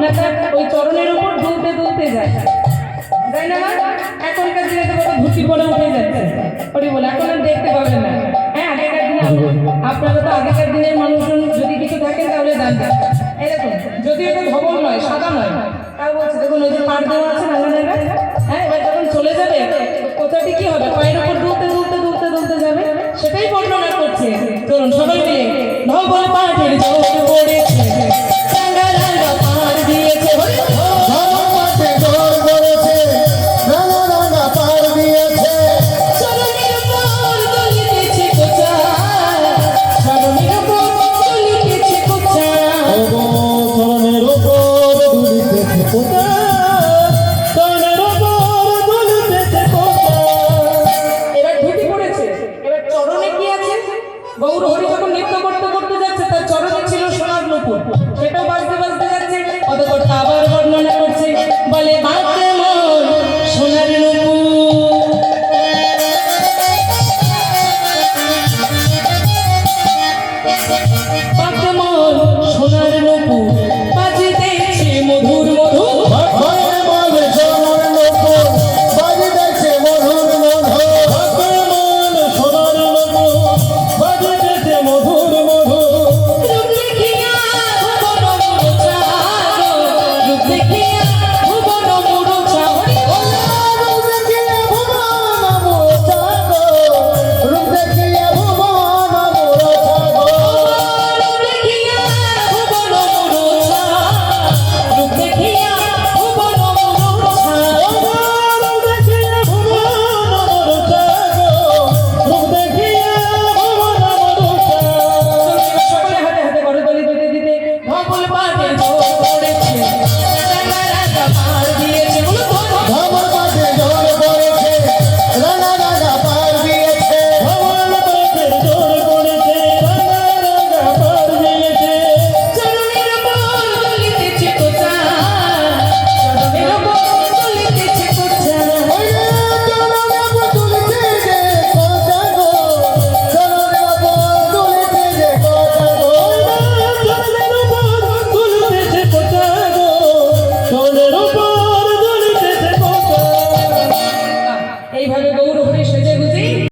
না ওই চরণের উপর দুলতে দুলতে যায়, তাই না? এখনকার দিনে তো ধুতি পরে উঠে যাচ্ছে, ওটি বলে এখন আর দেখতে পাবেন না। হ্যাঁ, আগেকার দিনে আপনারা তো আগেকার দিনের মানুষজন যদি কিছু থাকেন তাহলে জানবেন। এরকম যদি এটা ধবল নয়, সাদা নয়, তাও বলছে দেখুন ওই যে পাড় দেওয়া আছে নাঙ্গা। হ্যাঁ, এবার যখন চলে যাবে কোথাটি কি হবে, পায়ের উপর দুলতে দুলতে দুলতে দুলতে যাবে, সেটাই বর্ণনা করছে। চলুন সবাই মিলে ধবল পাড়ের জোর পড়েছে, রাঙ্গা রাঙ্গা পাড় দিয়েছে, গৌর হরি যখন নৃত্য করতে করতে যাচ্ছে তার চরণে ছিল সোনার নুপুর, সেটাও বাজতে বাজতে যাচ্ছে। অতঃপর আবার বর্ণনা করছে, বলে